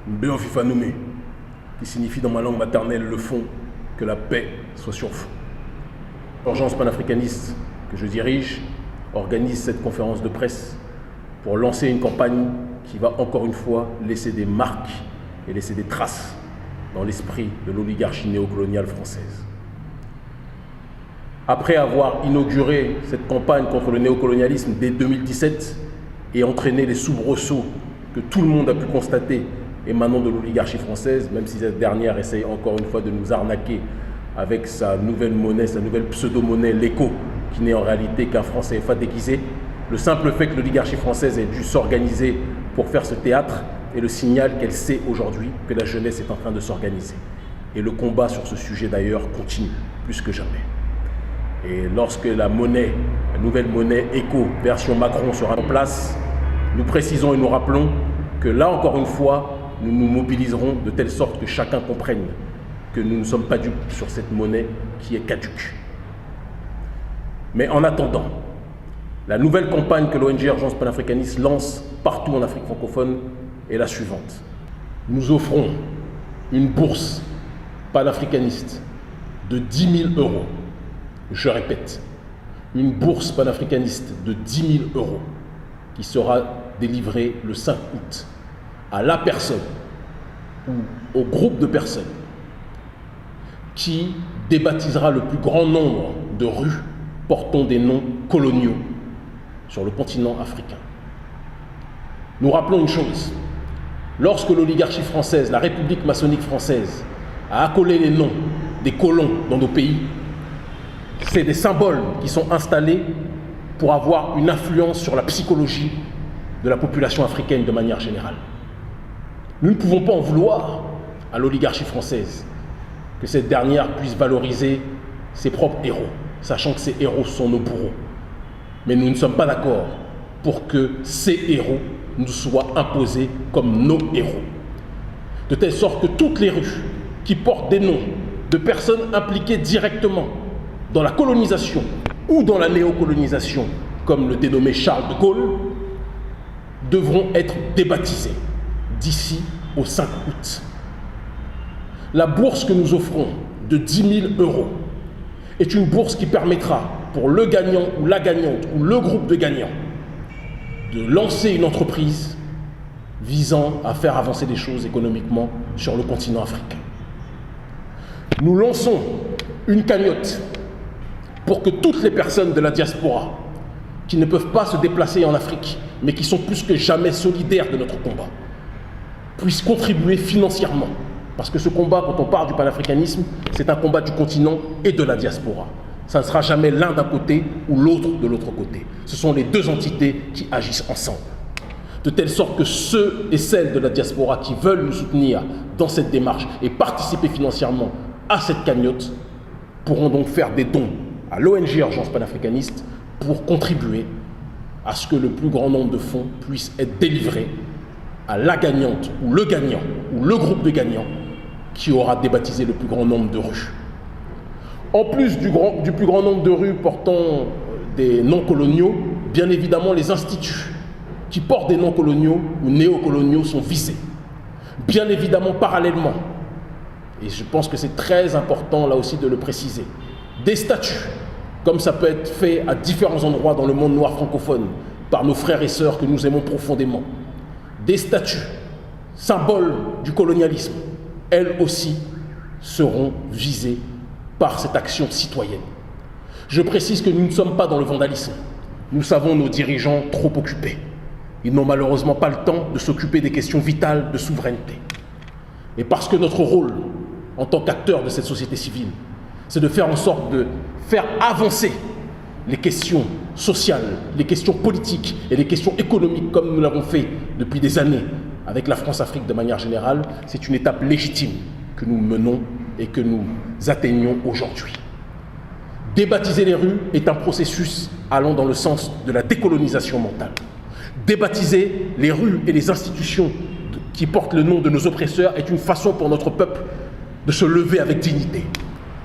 Mbeo Fifanoume, qui signifie dans ma langue maternelle le fond, que la paix soit sur fond. L'Urgence panafricaniste que je dirige organise cette conférence de presse pour lancer une campagne qui va encore une fois laisser des marques et laisser des traces dans l'esprit de l'oligarchie néocoloniale française. Après avoir inauguré cette campagne contre le néocolonialisme dès 2017 et entraîné les soubresauts que tout le monde a pu constater émanant de l'oligarchie française, même si cette dernière essaye encore une fois de nous arnaquer avec sa nouvelle monnaie, sa nouvelle pseudo-monnaie, l'écho, qui n'est en réalité qu'un franc CFA déguisé, le simple fait que l'oligarchie française ait dû s'organiser pour faire ce théâtre est le signal qu'elle sait aujourd'hui que la jeunesse est en train de s'organiser. Et le combat sur ce sujet d'ailleurs continue plus que jamais. Et lorsque la nouvelle monnaie écho version Macron sera en place, nous précisons et nous rappelons que là encore une fois, nous nous mobiliserons de telle sorte que chacun comprenne que nous ne sommes pas dupes sur cette monnaie qui est caduque. Mais en attendant, la nouvelle campagne que l'ONG Urgence panafricaniste lance partout en Afrique francophone est la suivante. Nous offrons une bourse panafricaniste de 10 000 €. Je répète, une bourse panafricaniste de 10 000 € qui sera délivrée le 5 août à la personne ou au groupe de personnes qui débaptisera le plus grand nombre de rues portant des noms coloniaux sur le continent africain. Nous rappelons une chose, lorsque l'oligarchie française, la République maçonnique française, a accolé les noms des colons dans nos pays, c'est des symboles qui sont installés pour avoir une influence sur la psychologie de la population africaine de manière générale. Nous ne pouvons pas en vouloir à l'oligarchie française que cette dernière puisse valoriser ses propres héros, sachant que ces héros sont nos bourreaux. Mais nous ne sommes pas d'accord pour que ces héros nous soient imposés comme nos héros. De telle sorte que toutes les rues qui portent des noms de personnes impliquées directement dans la colonisation ou dans la néocolonisation, comme le dénommé Charles de Gaulle, devront être débaptisées d'ici au 5 août. La bourse que nous offrons de 10 000 € est une bourse qui permettra pour le gagnant ou la gagnante ou le groupe de gagnants de lancer une entreprise visant à faire avancer les choses économiquement sur le continent africain. Nous lançons une cagnotte pour que toutes les personnes de la diaspora qui ne peuvent pas se déplacer en Afrique, mais qui sont plus que jamais solidaires de notre combat, puissent contribuer financièrement. Parce que ce combat, quand on parle du panafricanisme, c'est un combat du continent et de la diaspora. Ça ne sera jamais l'un d'un côté ou l'autre de l'autre côté. Ce sont les deux entités qui agissent ensemble. De telle sorte que ceux et celles de la diaspora qui veulent nous soutenir dans cette démarche et participer financièrement à cette cagnotte pourront donc faire des dons à l'ONG Urgence panafricaniste pour contribuer à ce que le plus grand nombre de fonds puissent être délivrés à la gagnante ou le gagnant ou le groupe de gagnants qui aura débaptisé le plus grand nombre de rues. En plus du plus grand nombre de rues portant des noms coloniaux, bien évidemment les instituts qui portent des noms coloniaux ou néocoloniaux sont visés. Bien évidemment parallèlement, et je pense que c'est très important là aussi de le préciser, des statuts, comme ça peut être fait à différents endroits dans le monde noir francophone par nos frères et sœurs que nous aimons profondément, des statues, symboles du colonialisme, elles aussi seront visées par cette action citoyenne. Je précise que nous ne sommes pas dans le vandalisme. Nous savons nos dirigeants trop occupés. Ils n'ont malheureusement pas le temps de s'occuper des questions vitales de souveraineté. Et parce que notre rôle, en tant qu'acteur de cette société civile, c'est de faire en sorte de faire avancer les questions sociales, les questions politiques et les questions économiques comme nous l'avons fait depuis des années avec la France-Afrique de manière générale, c'est une étape légitime que nous menons et que nous atteignons aujourd'hui. Débaptiser les rues est un processus allant dans le sens de la décolonisation mentale. Débaptiser les rues et les institutions qui portent le nom de nos oppresseurs est une façon pour notre peuple de se lever avec dignité.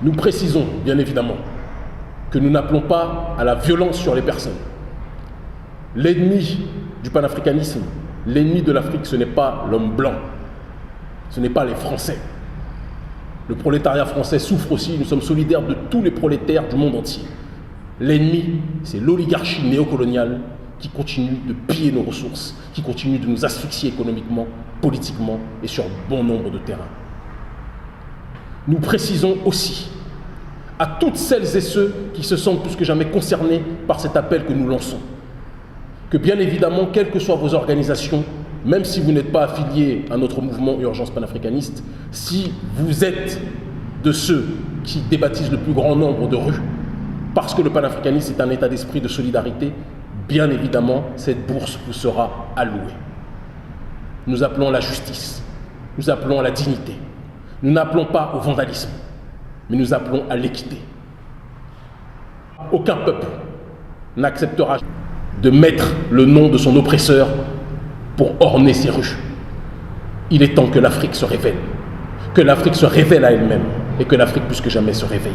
Nous précisons, bien évidemment, que nous n'appelons pas à la violence sur les personnes. L'ennemi du panafricanisme, l'ennemi de l'Afrique, ce n'est pas l'homme blanc. Ce n'est pas les Français. Le prolétariat français souffre aussi, nous sommes solidaires de tous les prolétaires du monde entier. L'ennemi, c'est l'oligarchie néocoloniale qui continue de piller nos ressources, qui continue de nous asphyxier économiquement, politiquement et sur bon nombre de terrains. Nous précisons aussi à toutes celles et ceux qui se sentent plus que jamais concernés par cet appel que nous lançons, que bien évidemment, quelles que soient vos organisations, même si vous n'êtes pas affilié à notre mouvement Urgence panafricaniste, si vous êtes de ceux qui débaptisent le plus grand nombre de rues, parce que le panafricanisme est un état d'esprit de solidarité, bien évidemment, cette bourse vous sera allouée. Nous appelons à la justice, nous appelons à la dignité. Nous n'appelons pas au vandalisme, mais nous appelons à l'équité. Aucun peuple n'acceptera de mettre le nom de son oppresseur pour orner ses rues. Il est temps que l'Afrique se révèle à elle-même et que l'Afrique plus que jamais se réveille.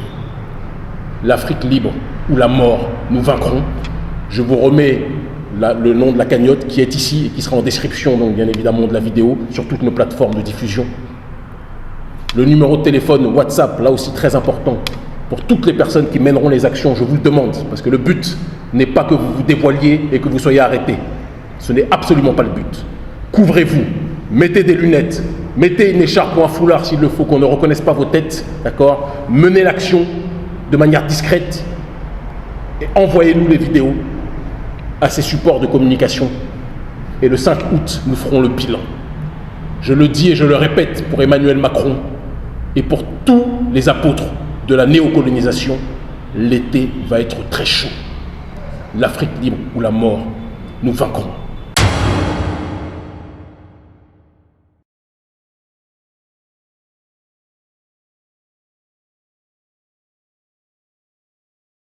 L'Afrique libre ou la mort, nous vaincrons. Je vous remets le nom de la cagnotte qui est ici et qui sera en description, donc bien évidemment, de la vidéo sur toutes nos plateformes de diffusion. Le numéro de téléphone WhatsApp, là aussi très important, pour toutes les personnes qui mèneront les actions, je vous le demande, parce que le but n'est pas que vous vous dévoiliez et que vous soyez arrêtés. Ce n'est absolument pas le but. Couvrez-vous, mettez des lunettes, mettez une écharpe ou un foulard s'il le faut, qu'on ne reconnaisse pas vos têtes, d'accord ? Menez l'action de manière discrète et envoyez-nous les vidéos à ces supports de communication. Et le 5 août, nous ferons le bilan. Je le dis et je le répète pour Emmanuel Macron et pour tous les apôtres de la néocolonisation, l'été va être très chaud. L'Afrique libre ou la mort, nous vaincrons.